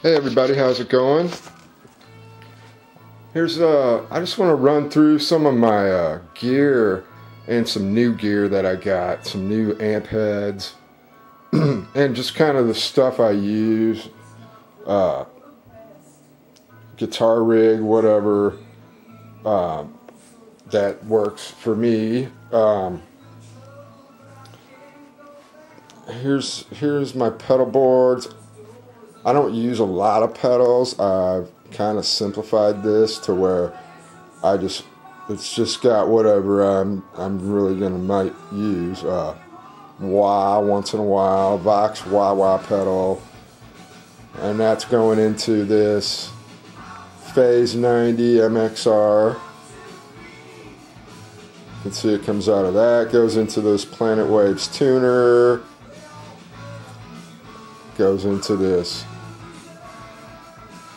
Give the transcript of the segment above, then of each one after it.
Hey everybody, how's it going? I just want to run through some of my gear and some new gear that I got, some new amp heads, and just kind of the stuff I use, guitar rig, whatever, that works for me. Here's my pedal boards. I don't use a lot of pedals. I've kind of simplified this to where it's just got whatever I'm really might use. Wah once in a while, Vox wah pedal, and that's going into this Phase 90 MXR. You can see it comes out of that, goes into this Planet Waves tuner, goes into this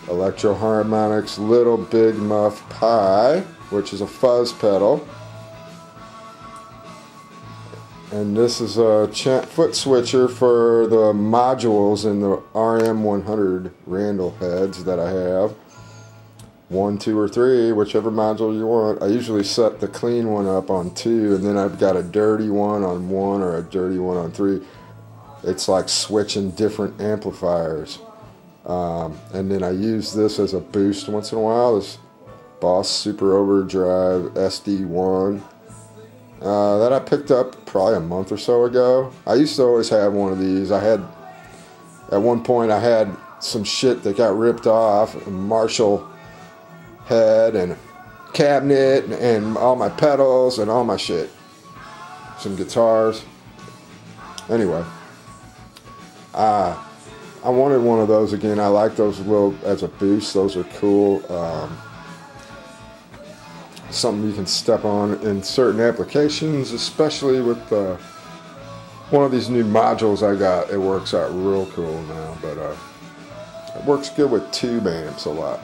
Electro Harmonics Little Big Muff Pi, which is a fuzz pedal. And this is a foot switcher for the modules in the RM100 Randall heads that I have. 1, 2, or 3, whichever module you want. I usually set the clean one up on 2, and then I've got a dirty one on 1 or a dirty one on 3. It's like switching different amplifiers. And then I use this as a boost once in a while, this Boss Super Overdrive SD1 that I picked up probably a month or so ago. I used to always have one of these. At one point I had some shit that got ripped off, a Marshall head and cabinet and all my pedals and all my shit. Some guitars. Anyway, I wanted one of those again. I like those little as a boost. Those are cool. Something you can step on in certain applications, especially with one of these new modules I got. It works out real cool now, but it works good with tube amps a lot,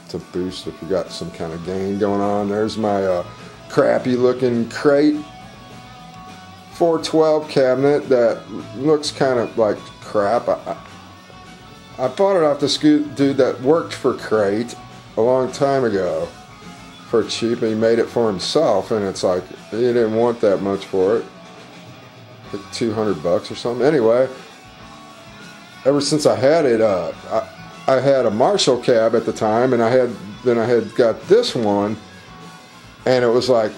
to boost if you got some kind of gain going on. There's my crappy looking Crate 412 cabinet that looks kind of like crap. I bought it off this dude that worked for Crate a long time ago for cheap, and he made it for himself, and it's like he didn't want that much for it, like $200 or something. Anyway, ever since I had it, I had a Marshall cab at the time, and I had got this one, and it was like,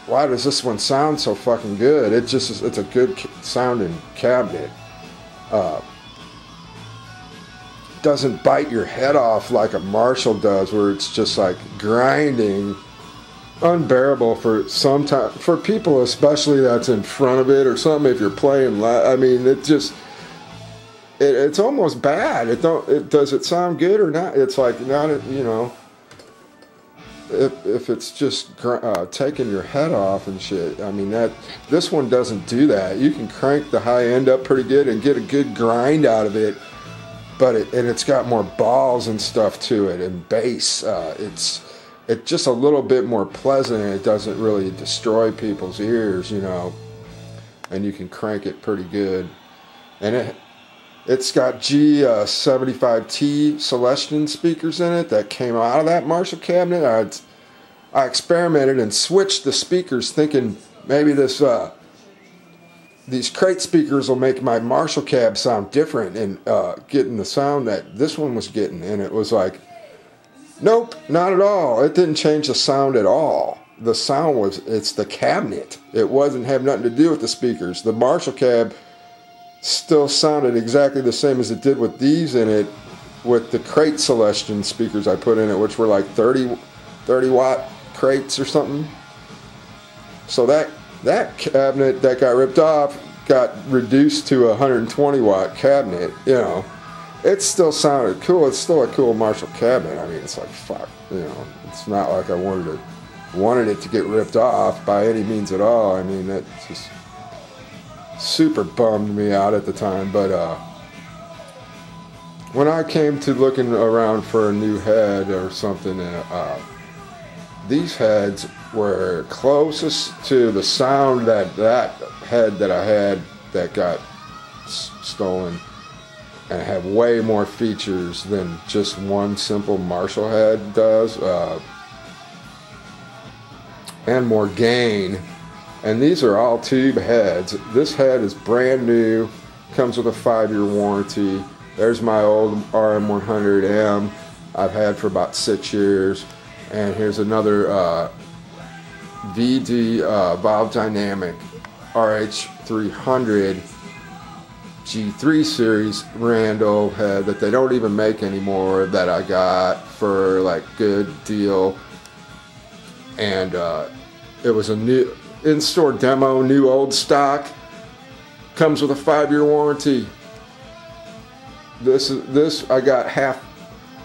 why does this one sound so fucking good? It's a good sounding cabinet. Doesn't bite your head off like a Marshall does, where it's just like grinding, unbearable for people, especially that's in front of it or something. If you're playing I mean, it's almost bad. Does it sound good or not? It's like not, if it's just taking your head off and shit. I mean, this one doesn't do that. You can crank the high end up pretty good and get a good grind out of it. But it's got more balls and stuff to it, and bass. It's just a little bit more pleasant, and it doesn't really destroy people's ears, and you can crank it pretty good. And it's got G75T Celestion speakers in it that came out of that Marshall cabinet. I experimented and switched the speakers, thinking maybe these Crate speakers will make my Marshall cab sound different and getting the sound that this one was getting. And it was like, nope, not at all. It didn't change the sound at all. The sound it's the cabinet. It have nothing to do with the speakers. The Marshall cab still sounded exactly the same as it did with these in it, with the Crate Celestion speakers I put in it, which were like 30 watt Crates or something. So that cabinet that got ripped off got reduced to a 120 watt cabinet. It still sounded cool. It's still a cool Marshall cabinet. I mean, it's like, fuck, it's not like I wanted it to get ripped off by any means at all. I mean, that just super bummed me out at the time. But when I came to looking around for a new head or something, these heads were closest to the sound that head that I had that got stolen. and have way more features than just one simple Marshall head does, and more gain. And these are all tube heads. This head is brand new, comes with a 5-year warranty. There's my old RM100M I've had for about 6 years. And here's another VD Valve Dynamic RH300 G3 series Randall head that they don't even make anymore, that I got for like good deal. And it was a new in-store demo, new old stock, comes with a 5-year warranty. This I got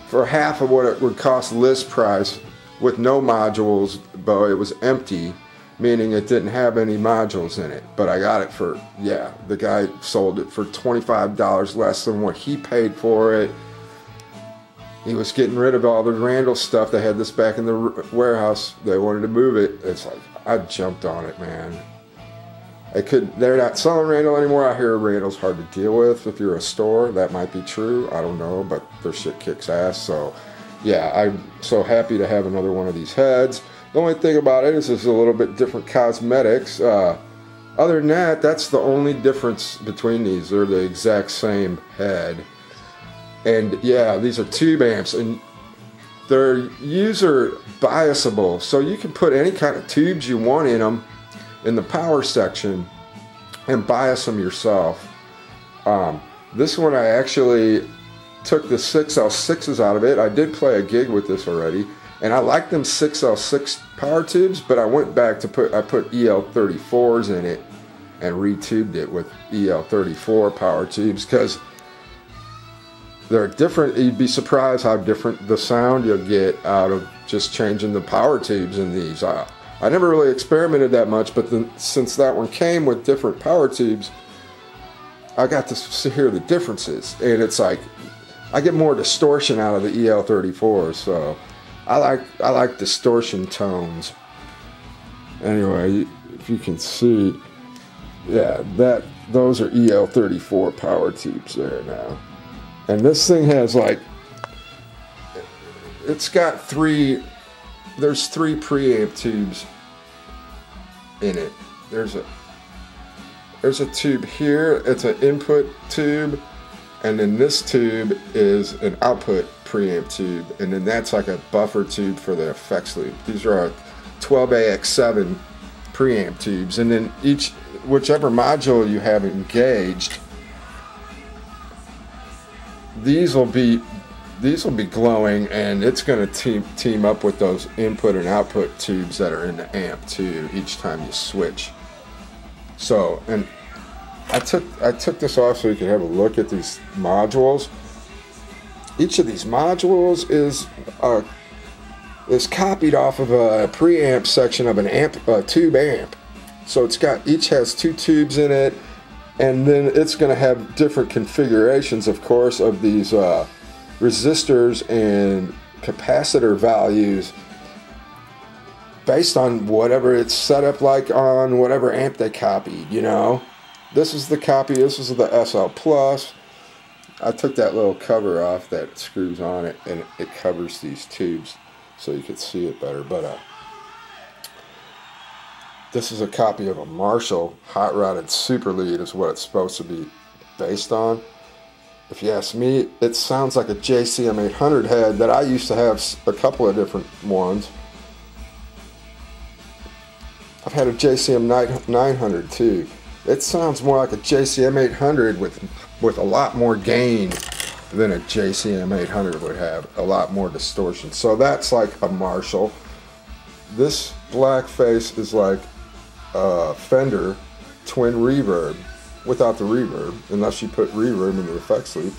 for half of what it would cost list price with no modules, but it was empty, meaning it didn't have any modules in it. But I got it for, yeah, the guy sold it for $25 less than what he paid for it. He was getting rid of all the Randall stuff. They had this back in the warehouse. They wanted to move it. It's like, I jumped on it, man. They're not selling Randall anymore. I hear Randall's hard to deal with. If you're a store, that might be true. I don't know, but their shit kicks ass. So, yeah, I'm so happy to have another one of these heads. The only thing about it is it's a little bit different cosmetics. Other than that, that's the only difference between these. They're the exact same head. And yeah, these are tube amps, and they're user biasable, so you can put any kind of tubes you want in them in the power section and bias them yourself. This one I actually took the 6L6s out of it. I did play a gig with this already, and I like them 6L6 power tubes, but I went back to I put EL34s in it and retubed it with EL34 power tubes, because they're different. You'd be surprised how different the sound you'll get out of just changing the power tubes in these. I never really experimented that much, but since that one came with different power tubes, I got to hear the differences, and it's like I get more distortion out of the EL34, so I like distortion tones. Anyway, if you can see, yeah, those are EL34 power tubes there now. And this thing has like, it's got there's 3 preamp tubes in it. There's a tube here, it's an input tube, and then this tube is an output preamp tube, and then that's like a buffer tube for the effects loop. These are 12AX7 preamp tubes, and then whichever module you have engaged, these will be glowing, and it's going to team up with those input and output tubes that are in the amp too each time you switch. So, and I took this off so you can have a look at these modules. Each of these modules is copied off of a preamp section of a tube amp. So each has 2 tubes in it. And then it's going to have different configurations, of course, of these resistors and capacitor values based on whatever it's set up like on whatever amp they copied, you know. This is the copy, this is the SL Plus. I took that little cover off that screws on it, and it covers these tubes so you could see it better. But this is a copy of a Marshall Hot Rodded Super Lead is what it's supposed to be based on. If you ask me, it sounds like a JCM 800 head that I used to have a couple of different ones. I've had a JCM 900 too. It sounds more like a JCM 800 with a lot more gain than a JCM 800 would have, a lot more distortion. So that's like a Marshall. This black face is like Fender twin reverb without the reverb, unless you put reverb in the effects loop,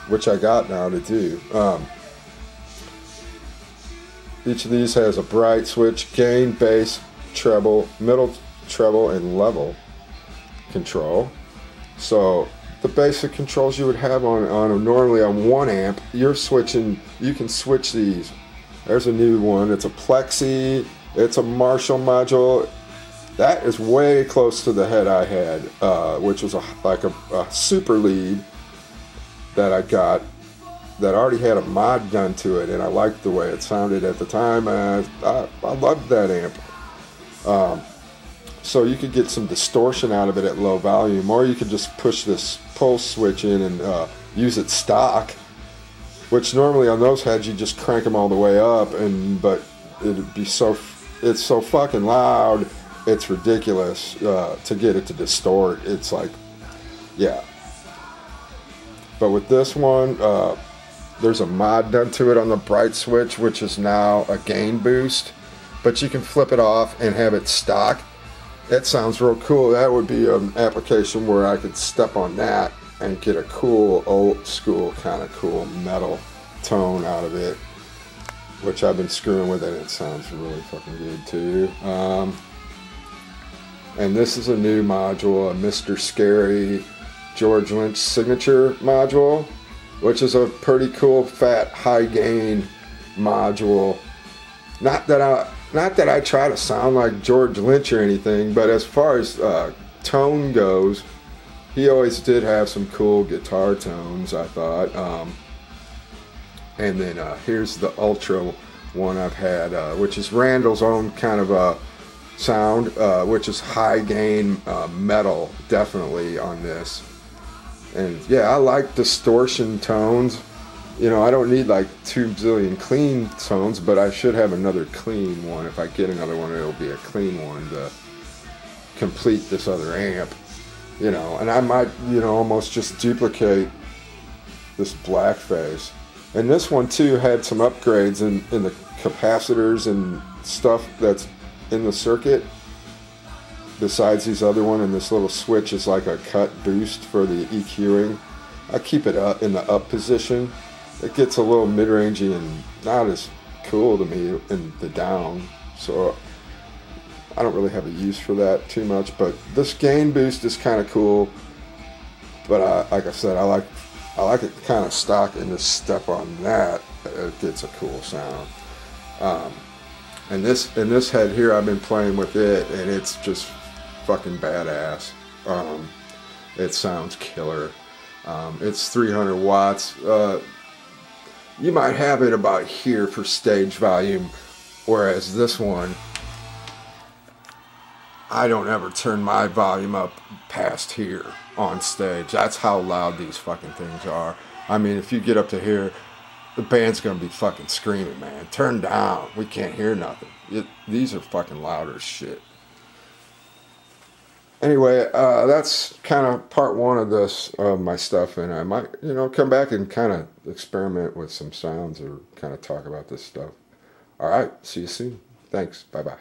which I got now to do. Each of these has a bright switch, gain, bass, treble, middle treble, and level control. So the basic controls you would have normally on one amp, you're switching. You can switch these. There's a new one. It's a Plexi. It's a Marshall module. That is way close to the head I had, which was like a super lead that I got that already had a mod done to it, and I liked the way it sounded at the time. I loved that amp. So you could get some distortion out of it at low volume, or you could just push this pulse switch in and use it stock, which normally on those heads you just crank them all the way up, but it's so fucking loud, it's ridiculous to get it to distort. It's like, yeah. But with this one, there's a mod done to it on the bright switch, which is now a gain boost, but you can flip it off and have it stock. That sounds real cool. That would be an application where I could step on that and get a cool, old school, kind of cool metal tone out of it, which I've been screwing with it, and it sounds really fucking good too. And this is a new module, a Mr. Scary George Lynch signature module, which is a pretty cool, fat, high gain module. Not that I try to sound like George Lynch or anything, but as far as tone goes, he always did have some cool guitar tones, I thought. And then here's the Ultra one I've had, which is Randall's own kind of a sound, which is high gain metal, definitely on this. And yeah, I like distortion tones. You know, I don't need like 2 zillion clean tones, but I should have another clean one. If I get another one, it'll be a clean one to complete this other amp. You know, and I might, you know, almost just duplicate this Blackface. And this one too had some upgrades in the capacitors and stuff that's in the circuit. Besides these other one, and this little switch is like a cut boost for the EQing. I keep it up in the up position. It gets a little mid-rangey and not as cool to me in the down, so I don't really have a use for that too much. But this gain boost is kind of cool. But like I said, I like it kind of stock, and just step on that, it gets a cool sound. And this head here, I've been playing with it, and it's just fucking badass. It sounds killer. It's 300 watts. You might have it about here for stage volume, whereas this one, I don't ever turn my volume up past here on stage. That's how loud these fucking things are. I mean, if you get up to here, the band's gonna be fucking screaming, man. Turn down. We can't hear nothing. These are fucking loud as shit. Anyway, that's kind of part one of this, my stuff, and I might, you know, come back and kind of experiment with some sounds or kind of talk about this stuff. All right, see you soon. Thanks. Bye-bye.